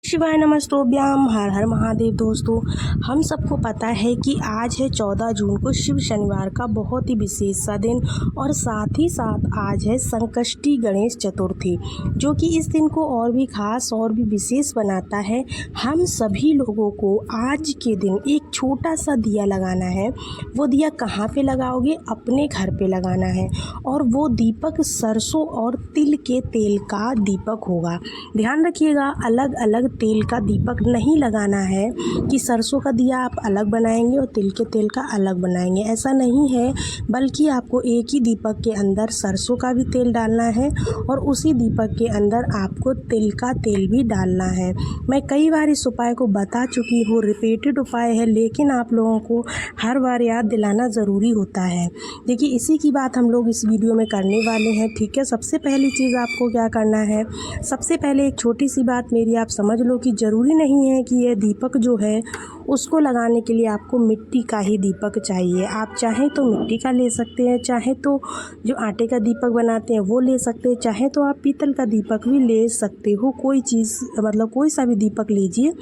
शिवाय नमस्तोभ्याम। हर हर महादेव। दोस्तों, हम सबको पता है कि आज है 14 जून को शिव शनिवार का बहुत ही विशेष सा दिन, और साथ ही साथ आज है संकष्टी गणेश चतुर्थी, जो कि इस दिन को और भी खास और भी विशेष बनाता है। हम सभी लोगों को आज के दिन एक छोटा सा दिया लगाना है। वो दिया कहाँ पे लगाओगे? अपने घर पे लगाना है, और वो दीपक सरसों और तिल के तेल का दीपक होगा। ध्यान रखिएगा, अलग अलग तेल का दीपक नहीं लगाना है कि सरसों का दिया आप अलग बनाएंगे और तिल के तेल का अलग बनाएंगे। ऐसा नहीं है, बल्कि आपको एक ही दीपक के अंदर सरसों का भी तेल डालना है और उसी दीपक के अंदर आपको तिल का तेल भी डालना है। मैं कई बार इस उपाय को बता चुकी हूँ, रिपीटेड उपाय है, लेकिन आप लोगों को हर बार याद दिलाना ज़रूरी होता है। देखिए, इसी की बात हम लोग इस वीडियो में करने वाले हैं। ठीक है, सबसे पहली चीज़ आपको क्या करना है, सबसे पहले एक छोटी सी बात मेरी आप समझ लो कि ज़रूरी नहीं है कि ये दीपक जो है उसको लगाने के लिए आपको मिट्टी का ही दीपक चाहिए। आप चाहें तो मिट्टी का ले सकते हैं, चाहे तो जो आटे का दीपक बनाते हैं वो ले सकते हैं, चाहे तो आप पीतल का दीपक भी ले सकते हो। कोई चीज़ मतलब कोई सा भी दीपक लीजिए,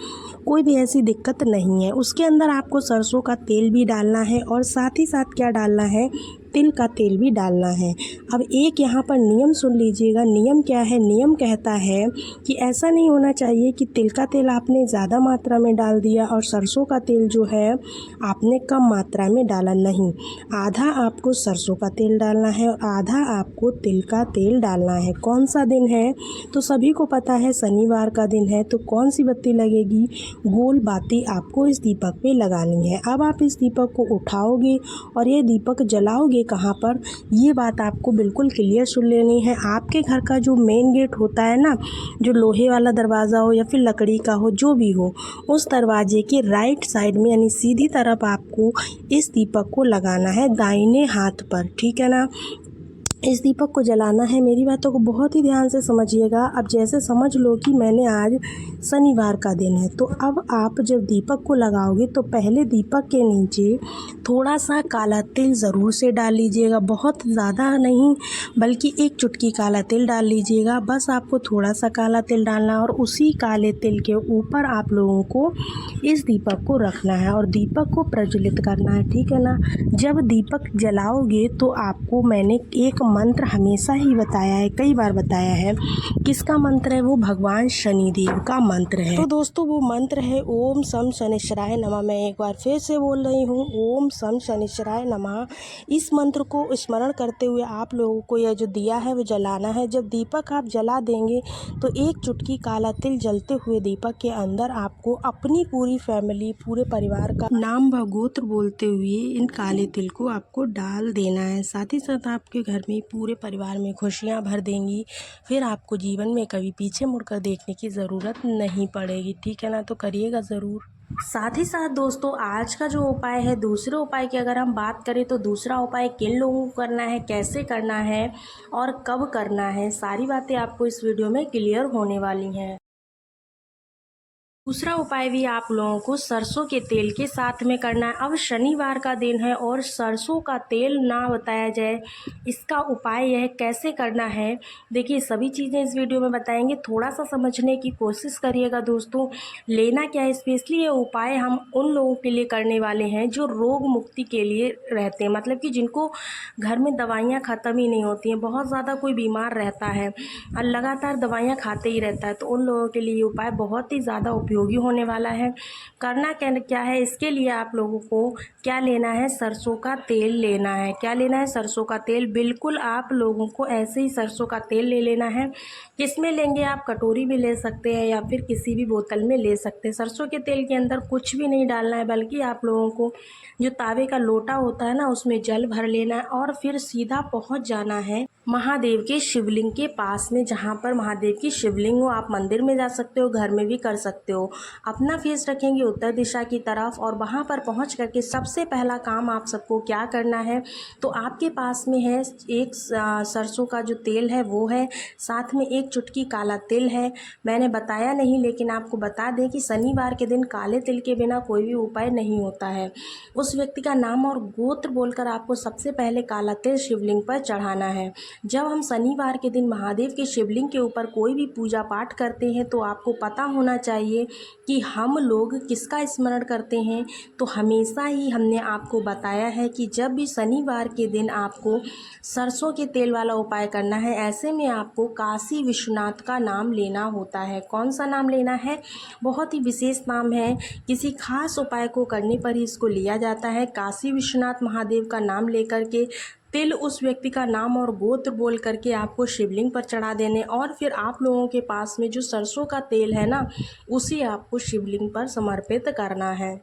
कोई भी ऐसी दिक्कत नहीं है। उसके अंदर आपको सरसों का तेल भी डालना है और साथ ही साथ क्या डालना है, तिल का तेल भी डालना है। अब एक यहाँ पर नियम सुन लीजिएगा। नियम क्या है? नियम कहता है कि ऐसा नहीं होना चाहिए कि तिल का तेल आपने ज़्यादा मात्रा में डाल दिया और सरसों का तेल जो है आपने कम मात्रा में डाला। नहीं, आधा आपको सरसों का तेल डालना है और आधा आपको तिल का तेल डालना है। कौन सा दिन है? तो सभी को पता है, शनिवार का दिन है। तो कौन सी बत्ती लगेगी? गोल बाती आपको इस दीपक पे लगानी है। अब आप इस दीपक को उठाओगे और ये दीपक जलाओगे कहाँ पर, ये बात आपको बिल्कुल क्लियर सुन लेनी है। आपके घर का जो मेन गेट होता है ना, जो लोहे वाला दरवाज़ा हो या फिर लकड़ी का हो, जो भी हो, उस दरवाजे के राइट साइड में यानी सीधी तरफ आपको इस दीपक को लगाना है, दाहिने हाथ पर। ठीक है ना? इस दीपक को जलाना है। मेरी बातों को बहुत ही ध्यान से समझिएगा। अब जैसे समझ लो कि मैंने आज शनिवार का दिन है, तो अब आप जब दीपक को लगाओगे तो पहले दीपक के नीचे थोड़ा सा काला तिल ज़रूर से डाल लीजिएगा। बहुत ज़्यादा नहीं, बल्कि एक चुटकी काला तिल डाल लीजिएगा। बस आपको थोड़ा सा काला तिल डालना और उसी काले तिल के ऊपर आप लोगों को इस दीपक को रखना है और दीपक को प्रज्वलित करना है। ठीक है ना? जब दीपक जलाओगे तो आपको मैंने एक मंत्र हमेशा ही बताया है, कई बार बताया है। किसका मंत्र है? वो भगवान शनिदेव का मंत्र है। तो दोस्तों, वो मंत्र है ओम सम शनिश्चराय नमः। मैं एक बार फिर से बोल रही हूँ, ओम सम शनिश्चराय नमः। इस मंत्र को स्मरण करते हुए आप लोगों को यह जो दिया है वो जलाना है। जब दीपक आप जला देंगे तो एक चुटकी काला तिल जलते हुए दीपक के अंदर आपको अपनी पूरी फैमिली, पूरे परिवार का नाम व गोत्र बोलते हुए इन काले तिल को आपको डाल देना है। साथ ही साथ आपके घर में पूरे परिवार में खुशियां भर देंगी। फिर आपको जीवन में कभी पीछे मुड़कर देखने की ज़रूरत नहीं पड़ेगी। ठीक है ना? तो करिएगा ज़रूर। साथ ही साथ दोस्तों, आज का जो उपाय है, दूसरे उपाय की अगर हम बात करें तो दूसरा उपाय किन लोगों को करना है, कैसे करना है और कब करना है, सारी बातें आपको इस वीडियो में क्लियर होने वाली हैं। दूसरा उपाय भी आप लोगों को सरसों के तेल के साथ में करना है। अब शनिवार का दिन है और सरसों का तेल ना बताया जाए, इसका उपाय यह कैसे करना है। देखिए, सभी चीज़ें इस वीडियो में बताएंगे, थोड़ा सा समझने की कोशिश करिएगा दोस्तों। लेना क्या है, स्पेशली ये उपाय हम उन लोगों के लिए करने वाले हैं जो रोग मुक्ति के लिए रहते हैं, मतलब कि जिनको घर में दवाइयाँ ख़त्म ही नहीं होती हैं, बहुत ज़्यादा कोई बीमार रहता है और लगातार दवाइयाँ खाते ही रहता है, तो उन लोगों के लिए ये उपाय बहुत ही ज़्यादा उपयोगी होने वाला है। करना क्या है, इसके लिए आप लोगों को क्या लेना है, सरसों का तेल लेना है। क्या लेना है? सरसों का तेल। बिल्कुल आप लोगों को ऐसे ही सरसों का तेल ले लेना है। किसमें लेंगे आप? कटोरी भी ले सकते हैं या फिर किसी भी बोतल में ले सकते हैं। सरसों के तेल के अंदर कुछ भी नहीं डालना है, बल्कि आप लोगों को जो तावे का लोटा होता है ना, उसमें जल भर लेना है और फिर सीधा पहुंच जाना है महादेव के शिवलिंग के पास में। जहाँ पर महादेव की शिवलिंग हो, आप मंदिर में जा सकते हो, घर में भी कर सकते हो। अपना फेस रखेंगे उत्तर दिशा की तरफ और वहाँ पर पहुँच करके सबसे पहला काम आप सबको क्या करना है, तो आपके पास में है एक सरसों का जो तेल है वो है, साथ में एक चुटकी काला तिल है। मैंने बताया नहीं, लेकिन आपको बता दें कि शनिवार के दिन काले तिल के बिना कोई भी उपाय नहीं होता है। उस व्यक्ति का नाम और गोत्र बोलकर आपको सबसे पहले काला तिल शिवलिंग पर चढ़ाना है। जब हम शनिवार के दिन महादेव के शिवलिंग के ऊपर कोई भी पूजा पाठ करते हैं तो आपको पता होना चाहिए कि हम लोग किसका स्मरण करते हैं। तो हमेशा ही हमने आपको बताया है कि जब भी शनिवार के दिन आपको सरसों के तेल वाला उपाय करना है, ऐसे में आपको काशी विश्वनाथ का नाम लेना होता है। कौन सा नाम लेना है? बहुत ही विशेष नाम है, किसी खास उपाय को करने पर ही इसको लिया जाता है। काशी विश्वनाथ महादेव का नाम लेकर के तिल उस व्यक्ति का नाम और गोत्र बोल करके आपको शिवलिंग पर चढ़ा देने, और फिर आप लोगों के पास में जो सरसों का तेल है ना, उसे आपको शिवलिंग पर समर्पित करना है।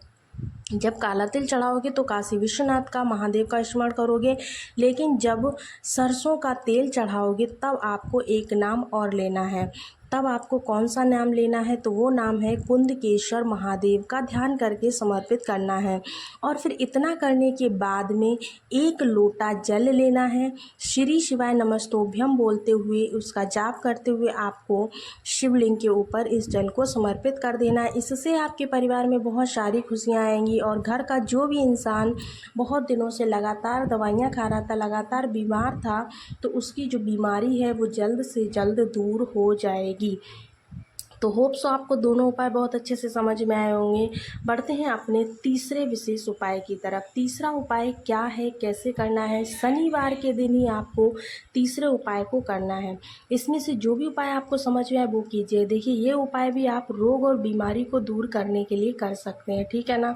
जब काला तिल चढ़ाओगे तो काशी विश्वनाथ का महादेव का स्मरण करोगे, लेकिन जब सरसों का तेल चढ़ाओगे तब आपको एक नाम और लेना है। तब आपको कौन सा नाम लेना है? तो वो नाम है कुंदकेश्वर महादेव का ध्यान करके समर्पित करना है। और फिर इतना करने के बाद में एक लोटा जल लेना है, श्री शिवाय नमस्तोभ्यम बोलते हुए उसका जाप करते हुए आपको शिवलिंग के ऊपर इस जल को समर्पित कर देना है। इससे आपके परिवार में बहुत सारी खुशियाँ आएंगी और घर का जो भी इंसान बहुत दिनों से लगातार दवाइयाँ खा रहा था, लगातार बीमार था, तो उसकी जो बीमारी है वो जल्द से जल्द दूर हो जाएगी। तो होप सो आपको दोनों उपाय बहुत अच्छे से समझ में आए होंगे। बढ़ते हैं अपने तीसरे विशेष उपाय की तरफ। तीसरा उपाय क्या है, कैसे करना है? शनिवार के दिन ही आपको तीसरे उपाय को करना है। इसमें से जो भी उपाय आपको समझ में आए वो कीजिए। देखिए, ये उपाय भी आप रोग और बीमारी को दूर करने के लिए कर सकते हैं, ठीक है ना।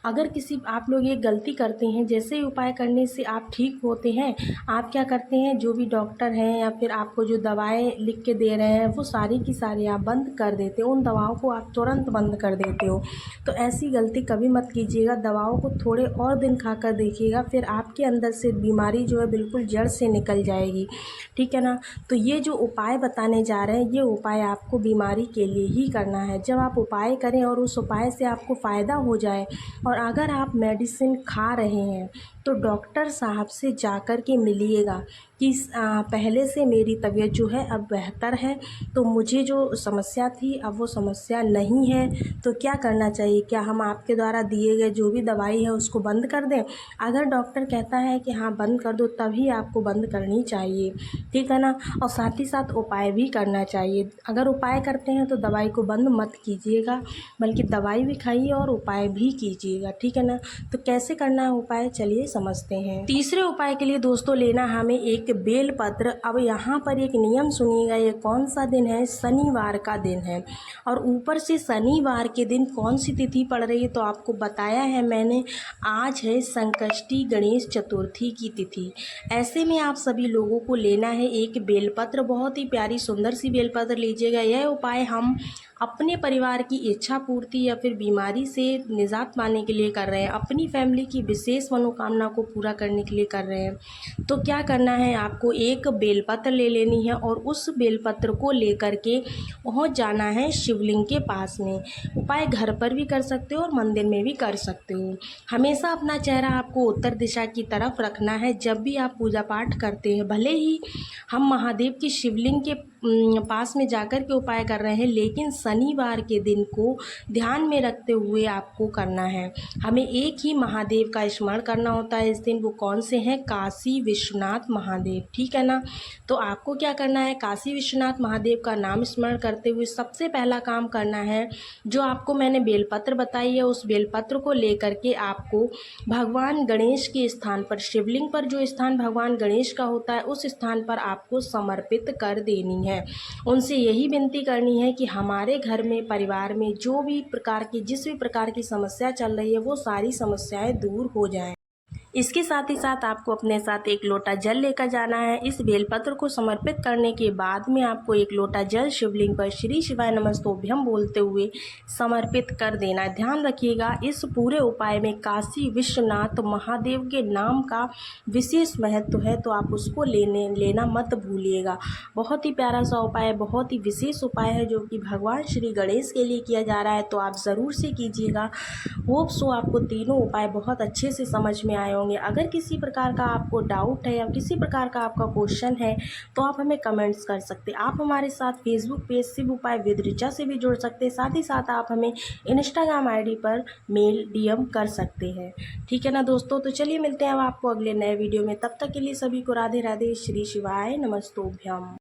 अगर किसी आप लोग ये गलती करते हैं, जैसे ही उपाय करने से आप ठीक होते हैं, आप क्या करते हैं, जो भी डॉक्टर हैं या फिर आपको जो दवाएं लिख के दे रहे हैं वो सारी की सारी आप बंद कर देते हो, उन दवाओं को आप तुरंत बंद कर देते हो। तो ऐसी गलती कभी मत कीजिएगा। दवाओं को थोड़े और दिन खाकर देखिएगा, फिर आपके अंदर से बीमारी जो है बिल्कुल जड़ से निकल जाएगी, ठीक है ना। तो ये जो उपाय बताने जा रहे हैं, ये उपाय आपको बीमारी के लिए ही करना है। जब आप उपाय करें और उस उपाय से आपको फ़ायदा हो जाए, और अगर आप मेडिसिन खा रहे हैं तो डॉक्टर साहब से जाकर के मिलिएगा कि पहले से मेरी तबीयत जो है अब बेहतर है, तो मुझे जो समस्या थी अब वो समस्या नहीं है। तो क्या करना चाहिए? क्या हम आपके द्वारा दिए गए जो भी दवाई है उसको बंद कर दें? अगर डॉक्टर कहता है कि हाँ बंद कर दो, तभी आपको बंद करनी चाहिए, ठीक है ना। और साथ ही साथ उपाय भी करना चाहिए। अगर उपाय करते हैं तो दवाई को बंद मत कीजिएगा, बल्कि दवाई भी खाइए और उपाय भी कीजिएगा, ठीक है ना। तो कैसे करना है उपाय, चलिए समझते हैं। तीसरे उपाय के लिए दोस्तों लेना हमें एक बेलपत्र। अब यहाँ पर एक नियम सुनिएगा, ये कौन सा दिन है? शनिवार का दिन है। और ऊपर से शनिवार के दिन कौन सी तिथि पड़ रही है तो आपको बताया है मैंने, आज है संकष्टी गणेश चतुर्थी की तिथि। ऐसे में आप सभी लोगों को लेना है एक बेलपत्र, बहुत ही प्यारी सुंदर सी बेलपत्र लीजिएगा। यह उपाय हम अपने परिवार की इच्छा पूर्ति या फिर बीमारी से निजात पाने के लिए कर रहे हैं, अपनी फैमिली की विशेष मनोकामना को पूरा करने के लिए कर रहे हैं। तो क्या करना है, आपको एक बेलपत्र ले लेनी है और उस बेलपत्र को लेकर के पहुंच जाना है शिवलिंग के पास में। उपाय घर पर भी कर सकते हो और मंदिर में भी कर सकते हो। हमेशा अपना चेहरा आपको उत्तर दिशा की तरफ रखना है जब भी आप पूजा पाठ करते हैं। भले ही हम महादेव की शिवलिंग के पास में जाकर के उपाय कर रहे हैं, लेकिन शनिवार के दिन को ध्यान में रखते हुए आपको करना है। हमें एक ही महादेव का स्मरण करना होता है इस दिन। वो कौन से हैं? काशी विश्वनाथ महादेव, ठीक है ना। तो आपको क्या करना है, काशी विश्वनाथ महादेव का नाम स्मरण करते हुए सबसे पहला काम करना है, जो आपको मैंने बेलपत्र बताई है उस बेलपत्र को लेकर के आपको भगवान गणेश के स्थान पर, शिवलिंग पर जो स्थान भगवान गणेश का होता है उस स्थान पर आपको समर्पित कर देनी है। उनसे यही विनती करनी है कि हमारे घर में, परिवार में जो भी प्रकार की, जिस भी प्रकार की समस्या चल रही है वो सारी समस्याएं दूर हो जाएं। इसके साथ ही साथ आपको अपने साथ एक लोटा जल लेकर जाना है। इस बेलपत्र को समर्पित करने के बाद में आपको एक लोटा जल शिवलिंग पर श्री शिवाय नमस्तोभ्यम बोलते हुए समर्पित कर देना है। ध्यान रखिएगा, इस पूरे उपाय में काशी विश्वनाथ महादेव के नाम का विशेष महत्व है, तो आप उसको लेना मत भूलिएगा। बहुत ही प्यारा सा उपाय है, बहुत ही विशेष उपाय है जो कि भगवान श्री गणेश के लिए किया जा रहा है, तो आप ज़रूर से कीजिएगा। होप सो आपको तीनों उपाय बहुत अच्छे से समझ में आए। होंगे। अगर किसी प्रकार का आपको डाउट है या किसी प्रकार का आपका क्वेश्चन है तो आप हमें कमेंट्स कर सकते हैं। आप हमारे साथ फेसबुक पेज शिव उपाय विद ऋचा से भी जुड़ सकते हैं। साथ ही साथ आप हमें इंस्टाग्राम आईडी पर मेल डीएम कर सकते हैं। ठीक है ना दोस्तों, तो चलिए मिलते हैं अब आपको अगले नए वीडियो में। तब तक के लिए सभी को राधे राधे, श्री शिवाय नमस्तोभ्यम।